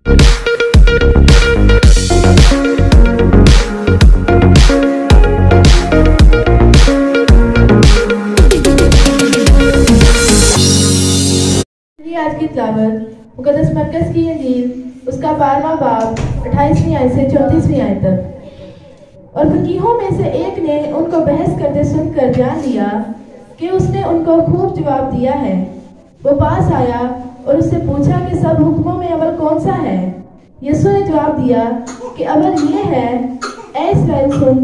آج کی تلاوت مقدس مرکز کی انجیل اس کا 12واں باب 28ویں آیت سے 34ویں آیت تک۔ اور فقیہوں میں سے ایک نے ان کو بحث کرتے سن کر جان لیا کہ اس نے ان کو خوب جواب دیا ہے۔ وہ پاس آیا اور اس سے پوچھا کہ سب حکموں میں اول کون سا ہے؟ یسوع نے جواب دیا کہ اول یہ ہے، اے اسرائیل سن،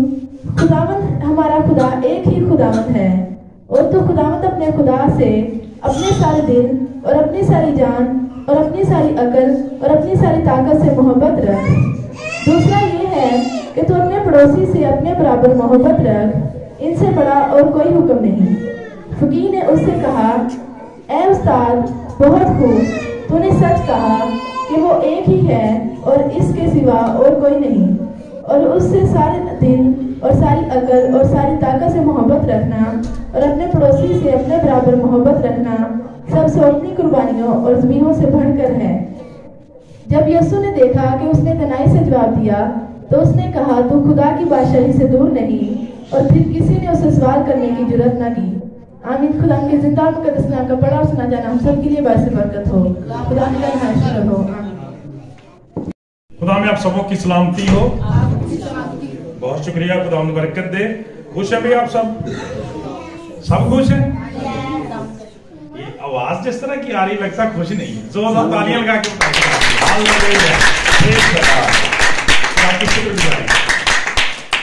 خداوند ہمارا خدا ایک ہی خداوند ہے، اور تو خداوند اپنے خدا سے اپنے سارے دل اور اپنی ساری جان اور اپنی ساری عقل اور اپنی ساری طاقت سے محبت رکھ۔ دوسرا یہ ہے کہ تو اپنے پڑوسی سے اپنے برابر محبت رکھ، ان سے بڑا اور کوئی حکم نہیں۔ فقیہ نے اس سے کہا، اے استاد، بہت خوب، تو نے سچ کہا کہ وہ ایک ہی ہے اور اس کے سوا اور کوئی نہیں، اور اس سے سارے دل اور ساری عقل اور ساری طاقت سے محبت رکھنا اور اپنے پڑوسی سے اپنے برابر محبت رکھنا سب سے اپنی قربانیوں اور ذبیحوں سے بڑھ کر ہے۔ جب یسوع نے دیکھا کہ اس نے کنائی سے جواب دیا تو اس نے کہا، تو خدا کی بادشاہی سے دور نہیں، اور پھر کسی نے اسے سوال کرنے کی جرات نہ کی۔ آمین۔ خدا کے زندہ مقدس نام کا پڑھا اور سنا جانا ہم سب کے لیے باعث برکت ہو۔ خدا کی نمائش رہو۔ خدا میں آپ سبوں کی سلامتی ہو۔ بہت شکریہ، خدا ان برکت دے۔ خوش ہیں بھی آپ سب خوش ہیں؟ یہ آواز جس طرح کی آ رہی لگتا خوش نہیں ہے۔ زور تالیاں لگا کے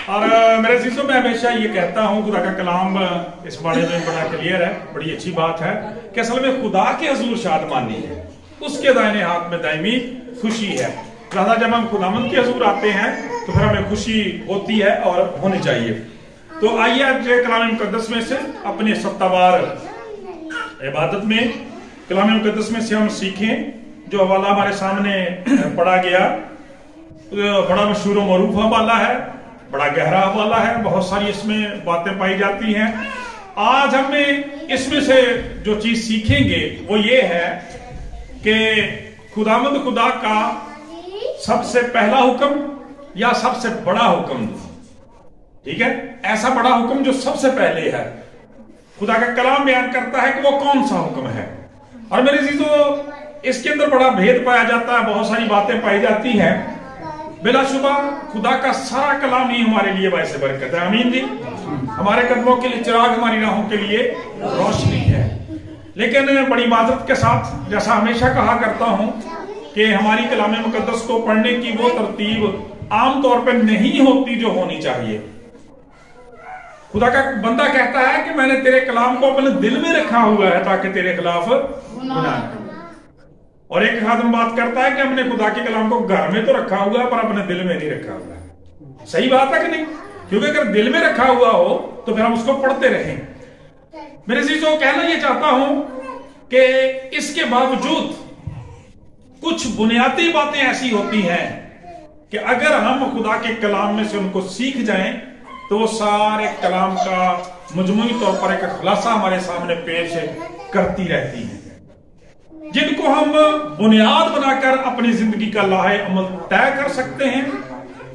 اور میرے عزیزوں، میں ہمیشہ یہ کہتا ہوں، خدا کا کلام اس بارے میں بڑا کلیئر ہے، بڑی اچھی بات ہے کہ اصل میں خدا کے حضور شادمانی ہے، اس کے دائنے ہاتھ میں دائمی خوشی ہے۔ لہذا جب ہم خداوند کے حضور آتے ہیں تو پھر ہمیں خوشی ہوتی ہے اور ہونی چاہیے۔ تو آئیے آج کلام مقدس میں سے اپنے ستاوار عبادت میں کلام مقدس میں سے ہم سیکھیں۔ جو حوالہ ہمارے سامنے پڑھا گیا بڑا مشہور و معروف حوالہ ہے، بڑا گہرا حوالہ ہے، بہت ساری اس میں باتیں پائی جاتی ہیں۔ آج ہم نے اس میں سے جو چیز سیکھیں گے وہ یہ ہے کہ خداوند خدا کا سب سے پہلا حکم یا سب سے بڑا حکم، ٹھیک ہے، ایسا بڑا حکم جو سب سے پہلے ہے، خدا کا کلام بیان کرتا ہے کہ وہ کون سا حکم ہے۔ اور میرے عزیزو، اس کے اندر بڑا بھید پایا جاتا ہے، بہت ساری باتیں پائی جاتی ہیں۔ بلا شبہ خدا کا سارا کلام ہی ہمارے لیے باعث برکت ہے۔ آمین جی۔ ہمارے قدموں کے لیے چراغ، ہماری راہوں کے لیے روشنی ہے۔ لیکن بڑی معذرت کے ساتھ، جیسا ہمیشہ کہا کرتا ہوں کہ ہماری کلام مقدس کو پڑھنے کی وہ ترتیب عام طور پر نہیں ہوتی جو ہونی چاہیے۔ خدا کا بندہ کہتا ہے کہ میں نے تیرے کلام کو اپنے دل میں رکھا ہوا ہے تاکہ تیرے خلاف گناہ نہ کروں۔ اور ایک خادم بات کرتا ہے کہ ہم نے خدا کے کلام کو گھر میں تو رکھا ہوا ہے پر اپنے دل میں نہیں رکھا ہوا ہے۔ صحیح بات ہے کہ نہیں؟ کیونکہ اگر دل میں رکھا ہوا ہو تو پھر ہم اس کو پڑھتے رہیں۔ میرے عزیزوں، کہنا یہ چاہتا ہوں کہ اس کے باوجود کچھ بنیادی باتیں ایسی ہوتی ہیں کہ اگر ہم خدا کے کلام میں سے ان کو سیکھ جائیں تو وہ سارے کلام کا مجموعی طور پر ایک خلاصہ ہمارے سامنے پیش کرتی رہتی ہیں، جن کو ہم بنیاد بنا کر اپنی زندگی کا لاہے عمل طے کر سکتے ہیں،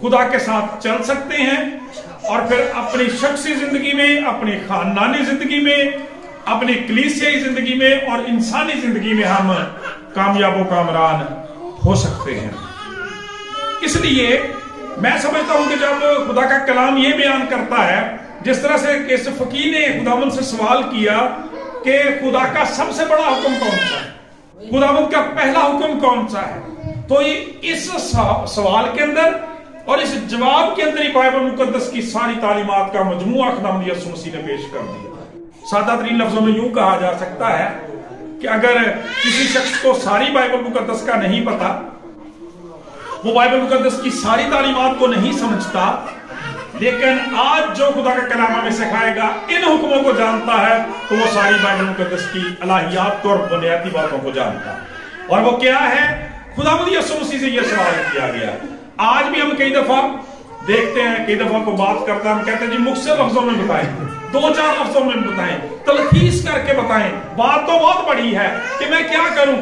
خدا کے ساتھ چل سکتے ہیں، اور پھر اپنی شخصی زندگی میں، اپنی خاندانی زندگی میں، اپنی کلیسیائی زندگی میں اور انسانی زندگی میں ہم کامیاب و کامران ہو سکتے ہیں۔ اس لیے میں سمجھتا ہوں کہ جب خدا کا کلام یہ بیان کرتا ہے، جس طرح سے کہ اس فقیر نے خداوند سے سوال کیا کہ خدا کا سب سے بڑا حکم کون سا ہے، خداوند کا پہلا حکم کون سا ہے، تو اس سوال کے اندر اور اس جواب کے اندر ہی بائبل مقدس کی ساری تعلیمات کا مجموعہ خداوند یسوع مسیح نے پیش کر دیا۔ سادہ ترین لفظوں میں یوں کہا جا سکتا ہے کہ اگر کسی شخص کو ساری بائبل مقدس کا نہیں پتا، وہ بائبل مقدس کی ساری تعلیمات کو نہیں سمجھتا، لیکن آج جو خدا کا کلام ہمیں سکھائے گا ان حکموں کو جانتا ہے، تو وہ ساری بائبل مقدس کی الہیات اور بنیادی باتوں کو جانتا ہے۔ اور وہ کیا ہے؟ خداوند یسوع مسیح سے یہ سوال کیا گیا۔ آج بھی ہم کئی دفعہ دیکھتے ہیں، کئی دفعہ کو بات کرتا ہے، ہم کہتے ہیں جی مختصر لفظوں میں بتائیں، 2-4 لفظوں میں بتائیں، تلخیص کر کے بتائیں، بات تو بہت بڑی ہے کہ میں کیا کروں،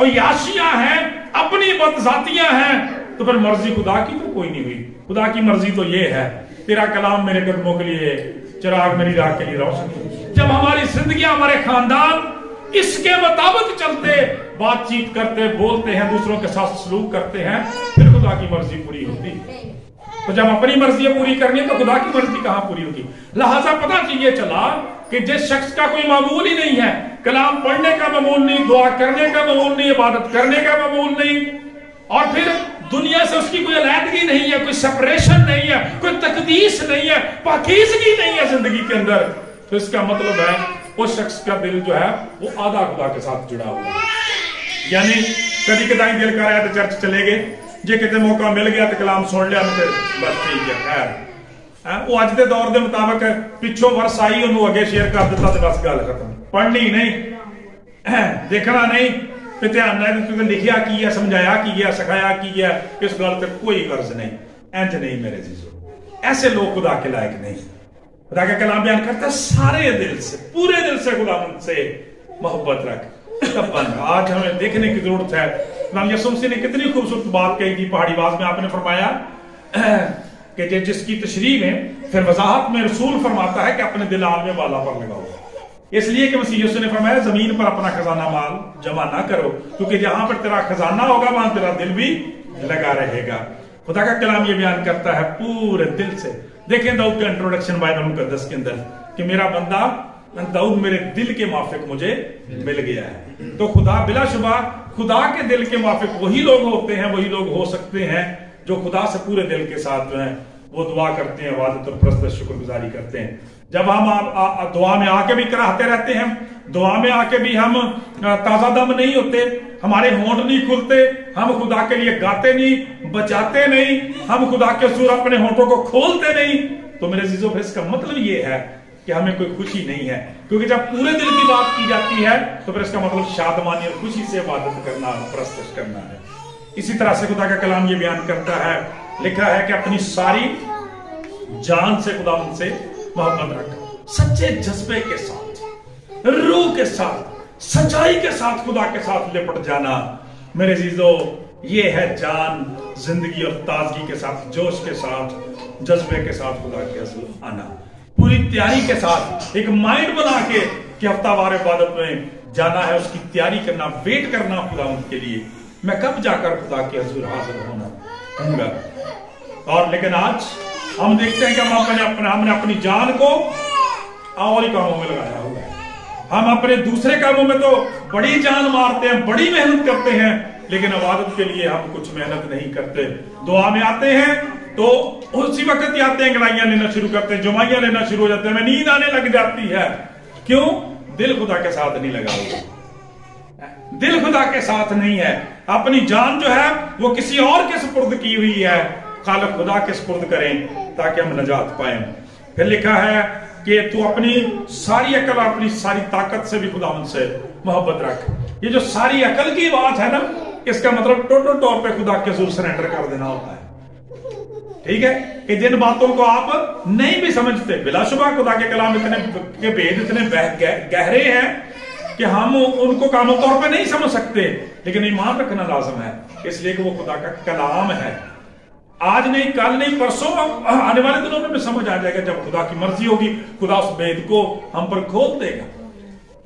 اور یاشیاں ہیں، اپنی بدذاتیاں ہیں، تو پھر مرضی خدا کی تو کوئی نہیں ہوئی. خدا کی مرضی تو یہ ہے تیرا کلام میرے قدموں کے لیے چراغ، میری راہ کے لیے روشنی. جب ہماری زندگیاں، ہمارے خاندان اس کے مطابق چلتے، بات چیت کرتے، بولتے ہیں، دوسروں کے ساتھ سلوک کرتے ہیں، پھر خدا کی مرضی پوری ہوتی. تو جب اپنی مرضی پوری کرنی تو خدا کی مرضی کہاں پوری ہوگی؟ لہذا پتہ چاہیے چلا کہ جس شخص کا کوئی معمول ہی نہیں ہے، کلام پڑھنے کا معمول نہیں، دعا کرنے کا معمول نہیں، عبادت کرنے کا معمول نہیں، اور پھر دنیا سے اس کی کوئی علیحدگی نہیں ہے، کوئی سپریشن نہیں ہے، کوئی تقدیس نہیں ہے، پاکیزگی نہیں ہے زندگی کے اندر، تو اس کا مطلب ہے اس شخص کا دل جو ہے وہ آدھا خدا کے ساتھ جڑا ہوا ہے. یعنی کدی کدائی دل کر آیا تو چرچ چلے گئے، جے کتے موقع مل گیا تو کلام سن لیا تو بس ٹھیک ہے خیر. وہ اج دے دور دے مطابق پچھوں ورس آئی انہوں اگے شیئر کر دیتا تو بس گل ختم. پڑھنی نہیں، دیکھنا نہیں، دھیان نہ لکھیا کی ہے، سمجھایا کی ہے، سکھایا کی ہے، اس گل پہ کوئی غرض نہیں. انج نہیں میرے عزیزو، ایسے لوگ خدا کے لائق نہیں. خدا کا کلام بیان کرتا ہے سارے دل سے، پورے دل سے خداوند سے محبت رکھ. آج ہمیں دیکھنے کی ضرورت ہے. امام یسوع مسیح نے کتنی خوبصورت بات کہی تھی پہاڑی باز میں. آپ نے فرمایا کہ جس کی تشریح میں پھر وضاحت میں رسول فرماتا ہے کہ اپنے دل عالم بالا پر لگاؤ، اس لیے کہ مسیح یسوع نے فرمایا زمین پر اپنا خزانہ مال جمع نہ کرو، کیونکہ جہاں پر تیرا خزانہ ہوگا وہاں تیرا دل بھی لگا رہے گا. خدا کا کلام یہ بیان کرتا ہے پورے دل سے. دیکھیں داؤد کا انٹروڈکشن بائبل مقدس کے اندر کہ میرا بندہ داؤد میرے دل کے موافق مجھے مل گیا ہے. تو خدا بلا شبہ خدا کے دل کے موافق وہی لوگ ہوتے ہیں، وہی لوگ ہو سکتے ہیں جو خدا سے پورے دل کے ساتھ جو ہیں وہ دعا کرتے ہیں، عبادت اور پرستش شکر گزاری کرتے ہیں. جب ہم دعا میں آ کے بھی کراہتے رہتے ہیں، دعا میں آ کے بھی ہم تازہ دم نہیں ہوتے، ہمارے ہونٹ نہیں کھلتے، ہم خدا کے لیے گاتے نہیں، بچاتے نہیں، ہم خدا کے حضور اپنے ہونٹوں کو کھولتے نہیں، تو میرے عزیزو پھر اس کا مطلب یہ ہے کہ ہمیں کوئی خوشی نہیں ہے. کیونکہ جب پورے دل کی بات کی جاتی ہے تو پھر اس کا مطلب شادمانی اور خوشی سے عبادت کرنا، پرستش کرنا ہے. اسی طرح سے خدا کا کلام یہ بیان کرتا ہے، لکھا ہے کہ اپنی ساری جان سے خدا ان سے محبت رکھ، سچے جذبے کے ساتھ، روح کے ساتھ، سچائی کے ساتھ خدا کے ساتھ لپٹ جانا. میرے عزیزو یہ ہے جان، زندگی اور تازگی کے ساتھ، جوش کے ساتھ، جذبے کے ساتھ خدا کے حضور آنا، پوری تیاری کے ساتھ، ایک مائنڈ بنا کے کہ ہفتہ وار عبادت میں جانا ہے، اس کی تیاری کرنا، ویٹ کرنا خدا کے لیے میں کب جا کر خدا کے حضور حاضر ہوں گا. اور لیکن آج ہم دیکھتے ہیں کہ ہم نے اپنی جان کو اور ہی کاموں میں لگایا ہوا ہے. ہم اپنے دوسرے کاموں میں تو بڑی جان مارتے ہیں، بڑی محنت کرتے ہیں، لیکن عبادت کے لیے ہم کچھ محنت نہیں کرتے. دعا میں آتے ہیں تو اسی وقت ہی آتے ہیں انگڑائیاں لینا شروع کرتے ہیں، جمائیاں لینا شروع ہو جاتے ہیں، ہمیں نیند آنے لگ جاتی ہے. کیوں؟ دل خدا کے ساتھ نہیں لگا ہوا، دل خدا کے ساتھ نہیں ہے. اپنی جان جو ہے وہ کسی اور کے سپرد کی ہوئی ہے، خالق خدا کے سپرد کریں تاکہ ہم نجات پائیں. پھر لکھا ہے کہ تو اپنی ساری عقل اور اپنی ساری طاقت سے بھی خدا سے محبت رکھ. یہ جو ساری عقل کی بات ہے نا، اس کا مطلب ٹوٹل طور پہ خدا کے حضور سرنڈر کر دینا ہوتا ہے. ٹھیک ہے کہ جن باتوں کو آپ نہیں بھی سمجھتے، بلا شبہ خدا کے کلام اتنے بید اتنے گہرے ہیں کہ ہم ان کو کامل طور پہ نہیں سمجھ سکتے، لیکن ایمان رکھنا لازم ہے، اس لیے کہ وہ خدا کا کلام ہے. آج نہیں، کل نہیں، پرسوں، آنے والے دنوں میں بھی سمجھ آ جائے گا. جب خدا کی مرضی ہوگی خدا اس بید کو ہم پر کھول دے گا،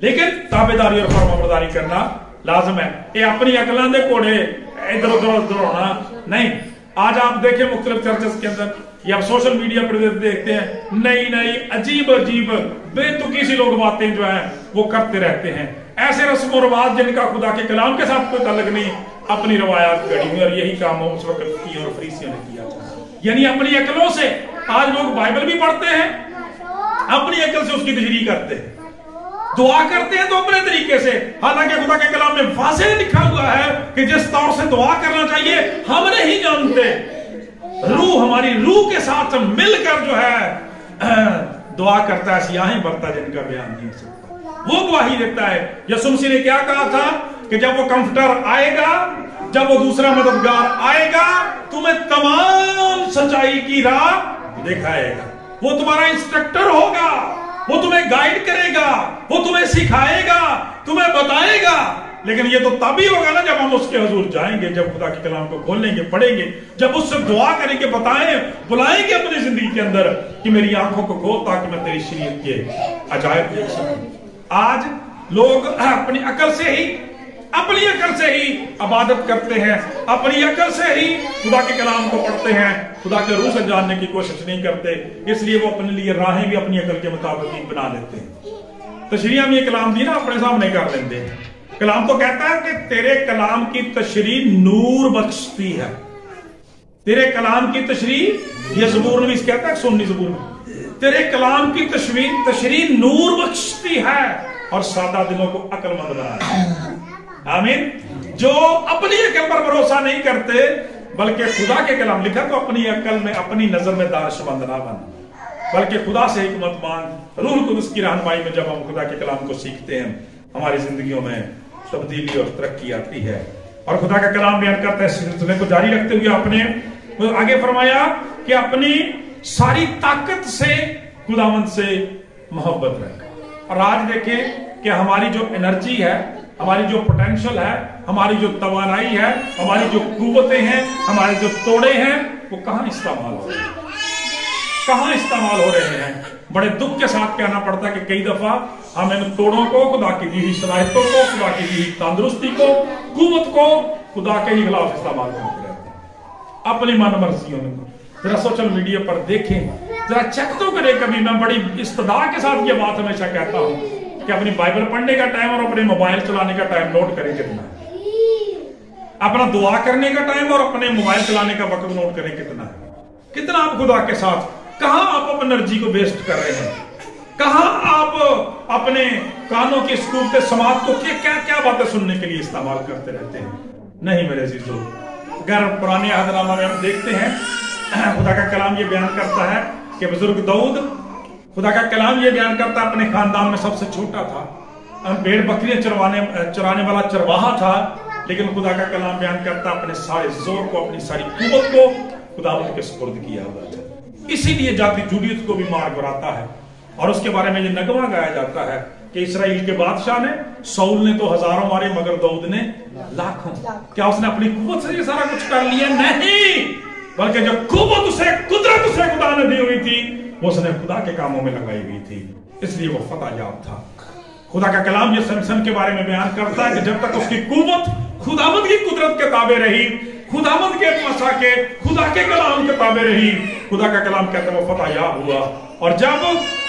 لیکن تابعداری اور فرمانبرداری کرنا لازم ہے. یہ اپنی عقلاں دے کوڑے ادھر ادھر ہونا نہیں. آج آپ دیکھیں مختلف چرچز کے اندر یا سوشل میڈیا پر دیکھتے ہیں نئی نئی عجیب عجیب بے تکی سی لوگ باتیں جو ہیں وہ کرتے رہتے ہیں. ایسے رسم و رواج جن کا خدا کے کلام کے ساتھ کوئی تعلق نہیں، اپنی روایات گڑی ہوئی، اور یہی کام اس وقت کی اور فریسیوں نے کیا. یعنی اپنی عقلوں سے آج لوگ بائبل بھی پڑھتے ہیں، اپنی عقل سے اس کی تشریح کرتے ہیں، دعا کرتے ہیں تو اپنے طریقے سے، حالانکہ خدا کے کلام میں واضح لکھا ہوا ہے کہ جس طور سے دعا کرنا چاہیے ہم نہیں جانتے. روح ہماری روح کے ساتھ مل کر جو ہے دعا کرتا ہے، سیاہیں برتا جن کا بیان نہیں ہو سکتا. وہ گواہی دیتا ہے. یسوع مسیح نے کیا کہا تھا کہ جب وہ کمفرٹر آئے گا، جب وہ دوسرا مددگار آئے گا، تمہیں تمام سچائی کی راہ دکھائے گا. وہ تمہارا انسٹرکٹر ہوگا، وہ تمہیں گائیڈ کرے گا، وہ تمہیں سکھائے گا، تمہیں بتائے گا. لیکن یہ تو تب ہی ہوگا نا جب ہم اس کے حضور جائیں گے، جب خدا کے کلام کو کھولیں گے، پڑھیں گے، جب اس سے دعا کریں گے، بلائیں گے اپنی زندگی کے اندر کہ میری آنکھوں کو کھول تاکہ میں تیری شریعت کے عجائب دیکھ سکوں۔ آج لوگ اپنی عقل سے ہی عبادت کرتے ہیں، اپنی عقل سے ہی خدا کے کلام کو پڑھتے ہیں، خدا کے روح سے جاننے کی کوشش نہیں کرتے، اس لیے وہ اپنے لیے راہیں بھی اپنی عقل کے مطابق ہی بنا لیتے ہیں۔ تشریح ہم یہ کلام دی نا اپنے سامنے کر لیتے ہیں۔ کلام تو کہتا ہے کہ تیرے کلام کی تشریح نور بخشتی ہے، تیرے کلام کی تشریح، یہ زبور نویس کہتا ہے سنی زبور میں، تیرے کلام کی تشریح نور بخشتی ہے اور سادہ دلوں کو عقل مند بناتی ہے۔ آمین۔ جو اپنی عقل پر بھروسہ نہیں کرتے بلکہ خدا کے کلام، لکھا تو اپنی عقل میں اپنی نظر میں دانش مند نہ بن، بلکہ خدا سے حکمت مانگ، روح القدس کی رہنمائی میں جب ہم خدا کے کلام کو سیکھتے ہیں ہماری زندگیوں میں تبدیلی اور ترقی آتی ہے۔ اور خدا کا کلام بیان کرتا ہے، اس سلسلے کو جاری رکھتے ہوئے آپ نے آگے فرمایا کہ اپنی ساری طاقت سے خداوند سے محبت رکھ۔ اور آج دیکھیں کہ ہماری جو انرجی ہے، ہماری جو پوٹینشل ہے، ہماری جو توانائی ہے، ہماری جو قوتیں ہیں، ہمارے جو توڑے ہیں، وہ کہاں استعمال ہو رہے ہیں؟ کہاں استعمال ہو رہے ہیں؟ بڑے دکھ کے ساتھ کہنا پڑتا ہے کہ کئی دفعہ ہم ان توڑوں کو، خدا کی دی ہوئی صلاحیتوں کو، خدا کی دی ہوئی تندرستی کو، قوت کو خدا کے ہی خلاف استعمال کرتے رہتے ہیں، اپنی من مرضیوں میں۔ ذرا سوشل میڈیا پر دیکھیں، ذرا چیک تو کریں کبھی۔ میں بڑی استدعا کے ساتھ یہ بات ہمیشہ کہتا ہوں کہ اپنی بائبل پڑھنے کا ٹائم اور اپنے موبائل چلانے کا ٹائم نوٹ کریں کتنا ہے، اپنا دعا کرنے کا ٹائم اور اپنے موبائل چلانے کا وقت نوٹ کریں کتنا ہے، کتنا آپ خدا کے ساتھ، کہاں آپ انرجی کو ویسٹ کر رہے ہیں، کہاں آپ اپنے کانوں کی سکوت سماعت کو کیا باتیں سننے کے لیے استعمال کرتے رہتے ہیں۔ نہیں میرے عزیزو، اگر پرانے عہد نامہ میں ہم دیکھتے ہیں خدا کا کلام یہ بیان کرتا ہے کہ بزرگ داؤد، خدا کا کلام یہ بیان کرتا ہے اپنے خاندان میں سب سے چھوٹا تھا، بھیڑ بکریاں چرانے والا چرواہا تھا، لیکن خدا کا کلام بیان کرتا ہے اپنے سارے زور کو، اپنی ساری قوت کو خداوند کے سپرد کیا ہوا تھا۔ اسی لیے جاتی جولیت کو بھی مار گراتا ہے، اور اس کے بارے میں یہ نغمہ گایا جاتا ہے کہ اسرائیل کے بادشاہ نے، ساؤل نے تو ہزاروں مارے مگر داؤد نے لاکھوں۔ کیا اس نے اپنی قوت سے یہ سارا کچھ کر لیا؟ نہیں، بلکہ جو قوت اسے، قدرت اسے خدا نے دی ہوئی تھی، وہ اس نے خدا کے کاموں میں لگائی ہوئی تھی، اس لیے وہ فتح یاب تھا۔ خدا کا کلام یہ سمسن کے بارے میں بیان کرتا ہے کہ جب تک اس کی قوت خداوند کی قدرت کے تابع رہی، خداوند کے مسا کے، خدا کے کلام کے تابع رہی، خدا کا کلام کہتا ہے وہ فتح یاب ہوا۔ اور جب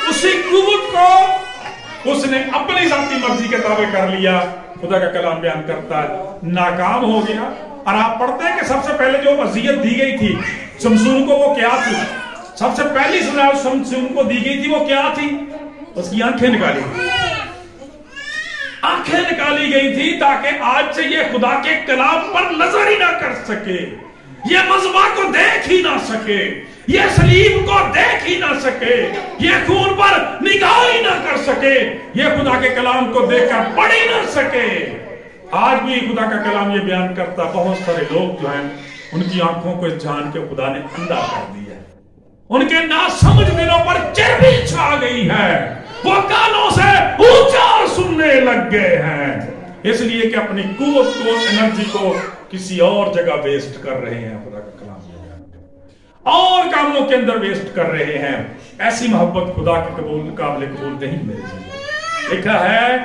اسی قوت کو اس نے اپنی ذاتی مرضی کے تابع کر لیا، خدا کا کلام بیان کرتا ہے ناکام ہو گیا۔ اور آپ پڑھتے ہیں کہ سب سے پہلے جو وصیت دی گئی تھی شمشون کو، وہ کیا تھی؟ سب سے پہلی سزا شمشون کو دی گئی تھی وہ کیا تھی؟ اس کی آنکھیں نکالی گئی، آنکھیں نکالی گئی تھی تاکہ آج سے یہ خدا کے کلام پر نظر ہی نہ کر سکے، یہ مذبح کو دیکھ ہی نہ سکے، یہ صلیب کو دیکھ ہی نہ سکے، یہ خون پر نگاہ ہی نہ کر سکے، یہ خدا کے کلام کو دیکھ کر پڑھ ہی نہ سکے۔ آج بھی خدا کا کلام یہ بیان کرتا، بہت سارے لوگ جو ہیں ان کی آنکھوں کو جان کے خدا نے اندھا کر دیا، ان کے ناسمجھ دلوں پر چربی چھا گئی ہے، وہ کانوں سے اونچا سننے لگ گئے ہیں، اس لیے کہ اپنی قوت کو، انرجی کو کسی اور جگہ ویسٹ کر رہے ہیں۔ خدا کا کلام اور کاموں کے اندر ویسٹ کر رہے ہیں۔ ایسی محبت خدا کے قابل قبول نہیں میرے جی۔ لکھا ہے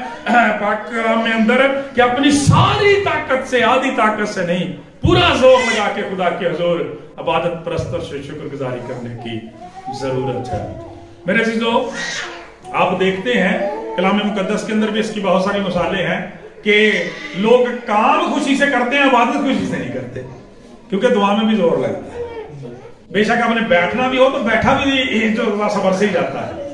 پاک کلام میں اندر کہ اپنی ساری طاقت سے، آدھی طاقت سے نہیں، پورا زور لگا کے خدا کے حضور عبادت پرست اور شکر گزاری کرنے کی ضرورت ہے۔ میرے عزیزو، آپ دیکھتے ہیں کلام مقدس کے اندر بھی اس کی بہت ساری مثالیں ہیں کہ لوگ کام خوشی سے کرتے ہیں، عبادت خوشی سے نہیں کرتے، کیونکہ دعا میں بھی زور لگتا ہے۔ بے شک آپ نے بیٹھنا بھی ہو تو بیٹھا بھی جو صبر سے ہی جاتا ہے،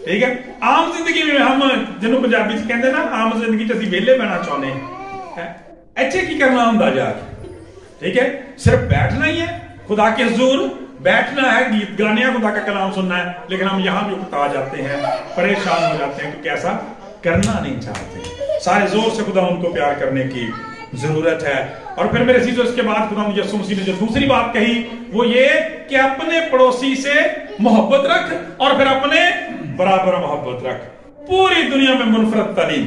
ٹھیک ہے۔ عام زندگی میں ہم جنہوں پنجابی سے کہتے ہیں نا، عام زندگی چ ویلے بہنا چاہتے ہیں، ایچے کی کرنا ہوں جا کے، ٹھیک ہے۔ صرف بیٹھنا ہی ہے، خدا کے حضور بیٹھنا ہے، گیت گانے ہیں، خدا کا کلام سننا ہے، لیکن ہم یہاں بھی اکتا جاتے ہیں، پریشان ہو جاتے ہیں، کیونکہ ایسا کرنا نہیں چاہتے۔ سارے زور سے خدا ان کو پیار کرنے کی ضرورت ہے۔ اور پھر میرے عزیزو، اس کے بعد خدا یسوع مسیح نے جو دوسری بات کہی وہ یہ کہ اپنے پڑوسی سے محبت رکھ اور پھر اپنے برابر محبت رکھ۔ پوری دنیا میں منفرد تعلیم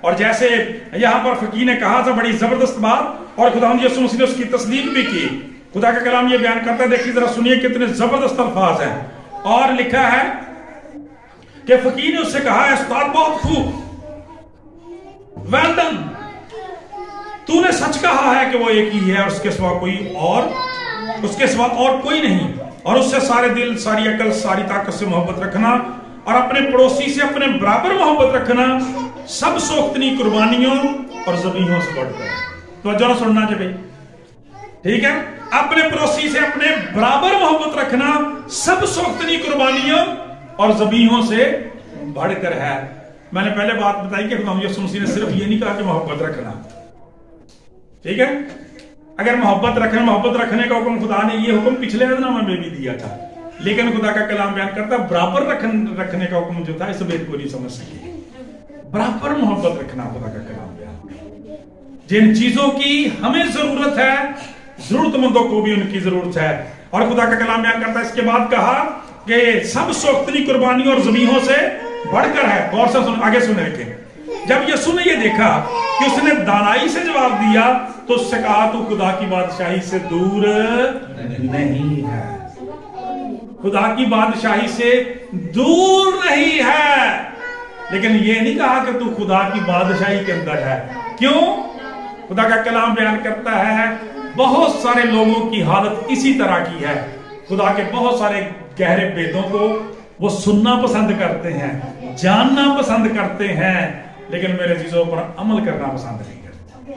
اور جیسے یہاں پر فقیہ نے کہا تھا بڑی زبردست بات، اور خداوند یسوع مسیح نے اس کی تصدیق بھی کی. خدا کا کلام یہ بیان کرتا ہے، دیکھیے ذرا سنیے کتنے زبردست الفاظ ہیں. اور لکھا ہے کہ فقیہ نے اس سے کہا، استاد بہت خوب، ویل ڈن، تو نے سچ کہا ہے کہ وہ ایک ہی ہے اور اس کے سوا اور کوئی نہیں، اور اس سے سارے دل، ساری عقل، ساری طاقت سے محبت رکھنا، اور اپنے پڑوسی سے اپنے برابر محبت رکھنا، سب سوختنی قربانیوں اور ذبیحوں سے بڑھ کر. توجہ نہ سننا جی بھائی، ٹھیک ہے؟ اپنے پڑوسی سے اپنے برابر محبت رکھنا سب سوختنی قربانیوں اور ذبیحوں سے بڑھ کر ہے. میں نے پہلے بات بتائی کہ خداوند یسوع مسیح نے صرف یہ نہیں کہا کہ محبت رکھنا، ٹھیک ہے؟ اگر محبت رکھنے کا حکم خدا نے یہ حکم پچھلے نامہ میں بھی دیا تھا، لیکن خدا کا کلام بیان کرتا ہے برابر رکھنے کا حکم جو تھا اس بیت کو نہیں سمجھ سکے. برابر محبت رکھنا خدا کا کلام بیان، جن چیزوں کی ہمیں ضرورت ہے ضرورت مندوں کو بھی ان کی ضرورت ہے. اور خدا کا کلام بیان کرتا ہے اس کے بعد کہا کہ سب سوختنی قربانیوں اور ذبیحوں سے بڑھ کر ہے. غور سے آگے سنے کہ جب یسوع نے یہ دیکھا کہ اس نے دانائی سے جواب دیا تو اس سے کہا تو خدا کی بادشاہی سے دور نہیں ہے. خدا کی بادشاہی سے دور نہیں ہے، لیکن یہ نہیں کہا کہ تو خدا کی بادشاہی کے اندر ہے. کیوں؟ خدا کا کلام بیان کرتا ہے بہت سارے لوگوں کی حالت اسی طرح کی ہے. خدا کے بہت سارے گہرے بیتوں کو وہ سننا پسند کرتے ہیں، جاننا پسند کرتے ہیں، لیکن میرے چیزوں پر عمل کرنا پسند نہیں کرتے.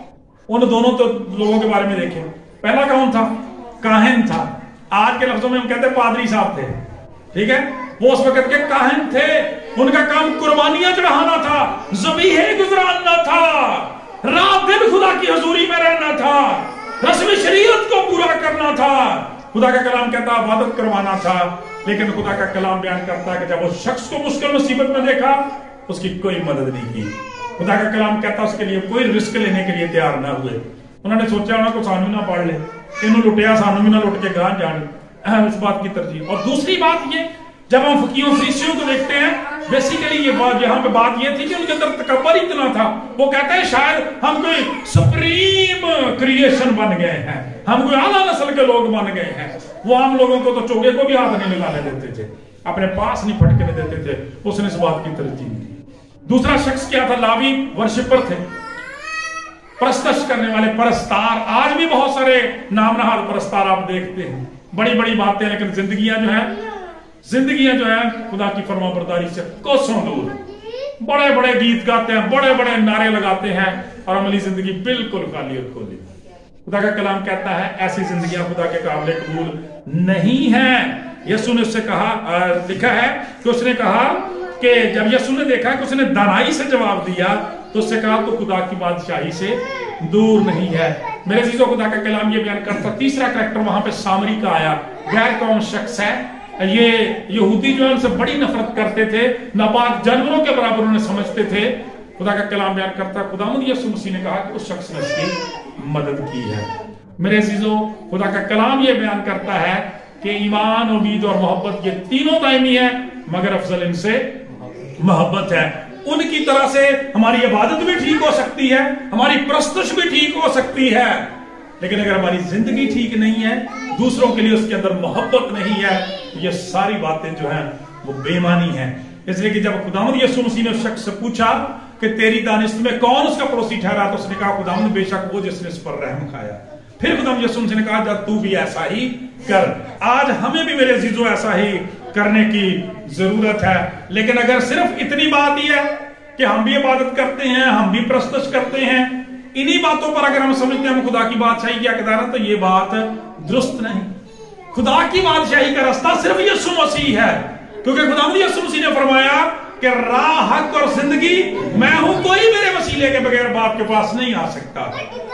ان دونوں تو لوگوں کے بارے میں دیکھیں. پہلا کون تھا؟ کاہن تھا. آج کے لفظوں میں ہم کہتے ہیں پادری صاحب تھے، ٹھیک ہے؟ وہ اس وقت کے کاہن تھے. ان کا کام قربانیاں چڑھانا تھا، ذبیحے گزراننا تھا، رات دن خدا کی حضوری میں رہنا تھا، رسم شریعت کو پورا کرنا تھا. خدا کا کلام کہتا عبادت کروانا تھا. لیکن خدا کا کلام بیان کرتا ہے کہ جب وہ شخص کو مشکل مصیبت میں دیکھا اس کی کوئی مدد نہیں کی. خدا کا کلام کہتا اس کے لیے کوئی رسک لینے کے لیے تیار نہ ہوئے. انہوں نے سوچا انہوں کو سانو نہ پڑھ لے، انہوں لٹیا سانو بھی نہ لٹ کے گاہ جان، اس بات کی ترجیح. اور دوسری بات یہ، جب ہم فقیوں فریسیوں کو دیکھتے ہیں بیسیکلی یہ بات یہاں پہ بات یہ تھی کہ ان کے اندر تکبر اتنا تھا. وہ کہتے ہیں شاید ہم کوئی سپریم کریشن بن گئے ہیں، ہم کوئی اعلیٰ نسل کے لوگ بن گئے ہیں. وہ عام لوگوں کو تو چوگے کو بھی ہاتھ نہیں لگانے دیتے تھے، اپنے پاس نہیں پھٹکنے دیتے تھے. اس نے اس بات کی ترجیح دی. دوسرا شخص کیا تھا؟ لاوی ورشپر تھے، پرستش کرنے والے، پرستار. آج بھی بہت سارے نام نہاد پرستار آپ دیکھتے ہیں، بڑی بڑی باتیں، لیکن زندگیاں جو ہیں خدا کی فرما برداری سے کوسوں دور. بڑے بڑے گیت گاتے ہیں، بڑے بڑے نعرے لگاتے ہیں، اور عملی زندگی بالکل خالی اور کھولی. خدا کا کلام کہتا ہے ایسی زندگیاں خدا کے قابل قبول نہیں ہیں. یسوع نے اس سے کہا، لکھا ہے کہ اس نے کہا کہ جب یسوع نے دیکھا کہ اس نے دانائی سے جواب دیا تو اس سے کہا تو خدا کی بادشاہی سے دور نہیں ہے. میرے عزیزو خدا کا کلام یہ بیان کرتا. تیسرا کریکٹر وہاں پہ سامری کا آیا، غیر قوم شخص ہے. یہ یہودی جو ہے ان سے بڑی نفرت کرتے تھے، ناپاک جانوروں کے برابر انہیں سمجھتے تھے. خدا کا کلام بیان کرتا خداوند یسوع مسیح نے کہا کہ اس شخص نے اس کی مدد کی ہے. میرے عزیزو خدا کا کلام یہ بیان کرتا ہے کہ ایمان، امید اور محبت یہ تینوں دائمی ہے، مگر افضل ان سے محبت ہے. ان کی طرح سے ہماری عبادت بھی ٹھیک ہو سکتی ہے، ہماری پرستش بھی ٹھیک ہو سکتی ہے، لیکن اگر ہماری زندگی ٹھیک نہیں ہے، دوسروں کے لیے اس کے اندر محبت نہیں ہے، یہ ساری باتیں جو ہیں وہ بے معنی ہیں. اس لیے کہ جب خداوند یسوع مسیح نے اس شخص سے پوچھا کہ تیری دانست میں کون اس کا پڑوسی ٹھہرا، تو اس نے کہا خداوند بے شک وہ جس نے اس پر رحم کھایا. پھر خداوند یسوع مسیح نے کہا جب تو بھی ایسا ہی کر. آج ہمیں بھی میرے عزیزو ایسا ہی کرنے کی ضرورت ہے. لیکن اگر صرف اتنی بات ہی ہے کہ ہم بھی عبادت کرتے ہیں، ہم بھی پرستش کرتے ہیں، انہی باتوں پر اگر ہم سمجھتے ہیں ہم خدا کی بادشاہی کی حقدار ہیں، تو یہ بات درست نہیں. خدا کی بادشاہی کا راستہ صرف یسوع مسیح ہے، کیونکہ خداوند یسوع مسیح نے فرمایا کہ راہ، حق اور زندگی میں ہوں، کوئی میرے وسیلے کے بغیر باپ کے پاس نہیں آ سکتا.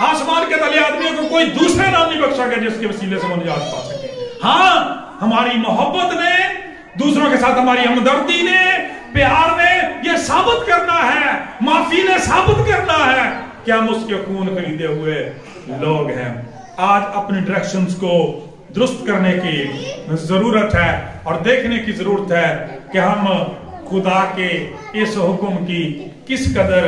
آسمان کے تلے آدمیوں کو کوئی دوسرا نام نہیں بخشا گیا جس کے وسیلے سے وہ نجات پا سکے. ہاں، ہماری محبت نے، دوسروں کے ساتھ ہماری ہمدردی نے، پیار نے یہ ثابت کرنا ہے، معافی نے ثابت کرنا ہے کہ ہم اس کے خون خریدے ہوئے لوگ ہیں. آج اپنی ڈائریکشنز کو درست کرنے کی ضرورت ہے اور دیکھنے کی ضرورت ہے کہ ہم خدا کے اس حکم کی کس قدر